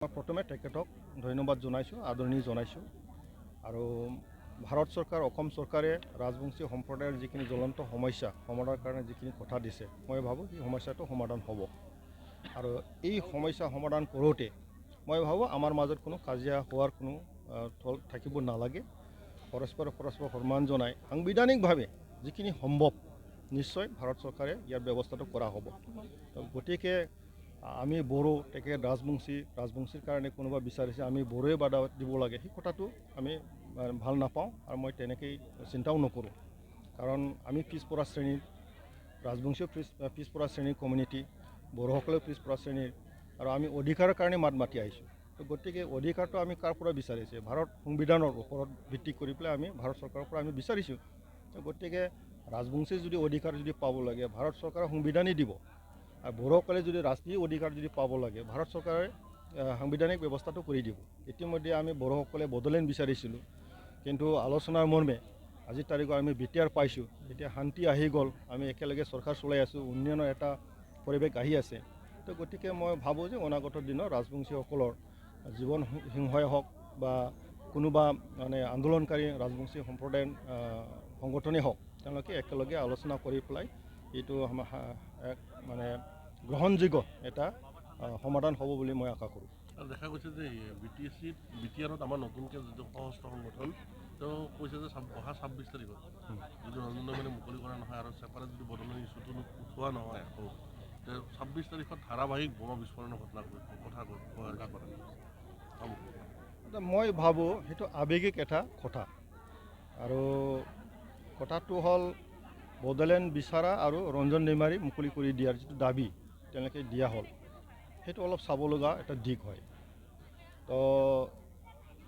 প্ৰথমে তেখেতক ধন্যবাদ জনাইছোঁ, আদৰণি জনাইছোঁ। আৰু ভাৰত চৰকাৰ, অসম চৰকাৰে ৰাজবংশী সম্প্ৰদায়ৰ যিখিনি জ্বলন্ত সমস্যা সমাধানৰ কাৰণে যিখিনি কথা দিছে, মই ভাবোঁ এই সমস্যাটো সমাধান হ'ব। আৰু এই সমস্যা সমাধান কৰোঁতে মই ভাবোঁ আমাৰ মাজত কোনো কাজিয়া হোৱাৰ কোনো থল থাকিব নালাগে। পৰস্পৰে সন্মান জনাই সাংবিধানিকভাৱে যিখিনি সম্ভৱ নিশ্চয় ভাৰত চৰকাৰে ইয়াৰ ব্যৱস্থাটো কৰা হ'ব। গতিকে আমি বড়ো, তেখেত ৰাজবংশীৰ কাৰণে কোনোবা বিচাৰিছে আমি বড়োৱে বাধা দিব লাগে, সেই কথাটো আমি ভাল নাপাওঁ আৰু মই তেনেকৈ চিন্তাও নকৰোঁ। কাৰণ আমি পিছপৰা শ্ৰেণীৰ, ৰাজবংশীয় পিছপৰা শ্ৰেণীৰ কমিউনিটি, বড়োসকলেও পিছপৰা শ্ৰেণীৰ, আৰু আমি অধিকাৰৰ কাৰণে মাত মাতি আহিছোঁ। তো গতিকে অধিকাৰটো আমি কাৰ পৰা বিচাৰিছে? ভাৰত সংবিধানৰ ওপৰত ভিত্তি কৰি পেলাই আমি ভাৰত চৰকাৰৰ পৰা আমি বিচাৰিছোঁ। গতিকে ৰাজবংশীৰ যদি অধিকাৰ যদি পাব লাগে, ভাৰত চৰকাৰে সংবিধানেই দিব। আৰু বড়োসকলে যদি ৰাজনীতি অধিকাৰ যদি পাব লাগে, ভাৰত চৰকাৰে সাংবিধানিক ব্যৱস্থাটো কৰি দিব। ইতিমধ্যে আমি বড়োসকলে বড়োলেণ্ড বিচাৰিছিলোঁ, কিন্তু আলোচনাৰ মৰ্মে আজিৰ তাৰিখত আমি বিটিআৰ পাইছোঁ। এতিয়া শান্তি আহি গ'ল, আমি একেলগে চৰকাৰ চলাই আছোঁ, উন্নয়নৰ এটা পৰিৱেশ আহি আছে। তো গতিকে মই ভাবোঁ যে অনাগত দিনত ৰাজবংশীসকলৰ জীৱন সিংহই হওক বা কোনোবা আন্দোলনকাৰী ৰাজবংশী সম্প্ৰদায়ৰ সংগঠনেই হওক, তেওঁলোকে একেলগে আলোচনা কৰি পেলাই এইটো গ্ৰহণযোগ্য এটা সমাধান হ'ব বুলি মই আশা কৰোঁ। আৰু দেখা গৈছে যে বিটিআৰত আমাৰ নতুনকৈ যিটো সশস্ত্ৰ সংগঠন, তেওঁ কৈছে যে অহা 26 তাৰিখত যদি ৰঞ্জনদৈ মুকলি কৰা নহয় আৰু চেপাৰেট যদি বদলি ইছ্যুটো উঠোৱা নহয়, 26 তাৰিখত ধাৰাবাহিক বোমা বিস্ফোৰণৰ কথা মই ভাবোঁ সেইটো আৱেগিক এটা কথা। আৰু কথাটো হ'ল বড়োলেণ্ড বিচাৰা আৰু ৰঞ্জন দৈমাৰী মুকলি কৰি দিয়াৰ যিটো দাবী তেওঁলোকে দিয়া হ'ল, সেইটো অলপ চাব লগা এটা দিশ হয়। তো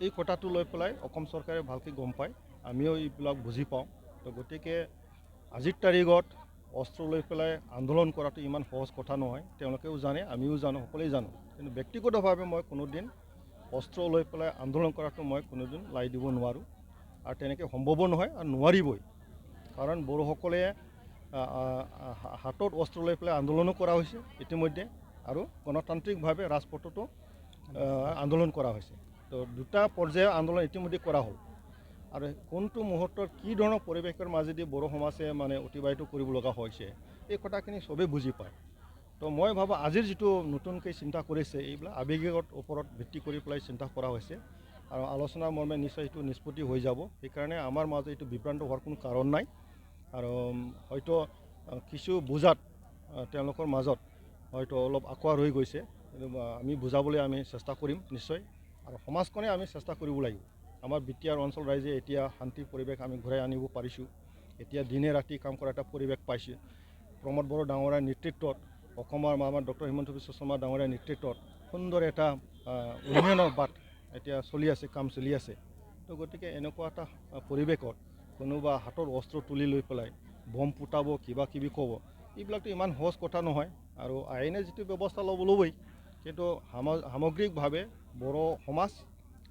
এই কথাটো লৈ পেলাই অসম চৰকাৰে ভালকৈ গম পায়, আমিও এইবিলাক বুজি পাওঁ। তো গতিকে আজিৰ তাৰিখত অস্ত্ৰ লৈ পেলাই আন্দোলন কৰাটো ইমান সহজ কথা নহয়, তেওঁলোকেও জানে, আমিও জানো, সকলোৱে জানো। কিন্তু ব্যক্তিগতভাৱে মই কোনোদিন অস্ত্ৰ লৈ পেলাই আন্দোলন কৰাটো মই কোনোদিন লাই দিব নোৱাৰোঁ, আৰু তেনেকৈ সম্ভৱো নহয় আৰু নোৱাৰিবই। কাৰণ বড়োসকলে হাতত অস্ত্ৰ লৈ পেলাই আন্দোলনো কৰা হৈছে ইতিমধ্যে, আৰু গণতান্ত্ৰিকভাৱে ৰাজপথতো আন্দোলন কৰা হৈছে। তো দুটা পৰ্যায়ৰ আন্দোলন ইতিমধ্যে কৰা হ'ল। আৰু কোনটো মুহূৰ্তত কি ধৰণৰ পৰিৱেশৰ মাজেদি বড়ো সমাজে অতিবাহিত কৰিব লগা হৈছে, এই কথাখিনি চবেই বুজি পায়। তো মই ভাবোঁ আজিৰ যিটো নতুনকৈ চিন্তা কৰিছে, এইবিলাক আৱেগিকৰ ওপৰত ভিত্তি কৰি পেলাই চিন্তা কৰা হৈছে, আৰু আলোচনাৰ মৰ্মে নিশ্চয় এইটো নিষ্পত্তি হৈ যাব। সেইকাৰণে আমাৰ মাজত এইটো বিভ্ৰান্ত হোৱাৰ কোনো কাৰণ নাই। আৰু হয়তো কিছু বুজাত তেওঁলোকৰ মাজত হয়তো অলপ আঁকোৱা ৰৈ গৈছে, কিন্তু আমি বুজাবলৈ আমি চেষ্টা কৰিম নিশ্চয়। আৰু সমাজখনে আমি চেষ্টা কৰিব লাগিব। আমাৰ বিটিআৰ অঞ্চল ৰাইজে এতিয়া শান্তিৰ পৰিৱেশ আমি ঘূৰাই আনিব পাৰিছোঁ। এতিয়া দিনে ৰাতি কাম কৰা এটা পৰিৱেশ পাইছোঁ। প্ৰমোদ বড়ো ডাঙৰীয়াৰ নেতৃত্বত, অসমৰ আমাৰ ডক্টৰ হিমন্ত বিশ্ব শৰ্মা ডাঙৰীয়াৰ নেতৃত্বত সুন্দৰ এটা উন্নয়নৰ বাট এতিয়া চলি আছে, কাম চলি আছে। তো গতিকে এনেকুৱা এটা পৰিৱেশত কোনোবা হাতৰ অস্ত্ৰ তুলি লৈ পেলাই বম ফুটাব, কিবা কিবি ক'ব, এইবিলাকতো ইমান সহজ কথা নহয়। আৰু আইনে যিটো ব্যৱস্থা ল'বই, কিন্তু সামগ্ৰিকভাৱে বড়ো সমাজ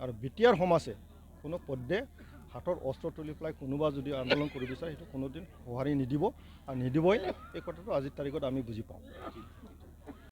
আৰু বিটিআৰ সমাজে কোনো পধ্যে হাতৰ অস্ত্ৰ তুলি পেলাই কোনোবা যদি আন্দোলন কৰিব বিচাৰে, সেইটো কোনোদিন সঁহাৰি নিদিব আৰু নিদিবই। এই কথাটো আজিৰ তাৰিখত আমি বুজি পাওঁ।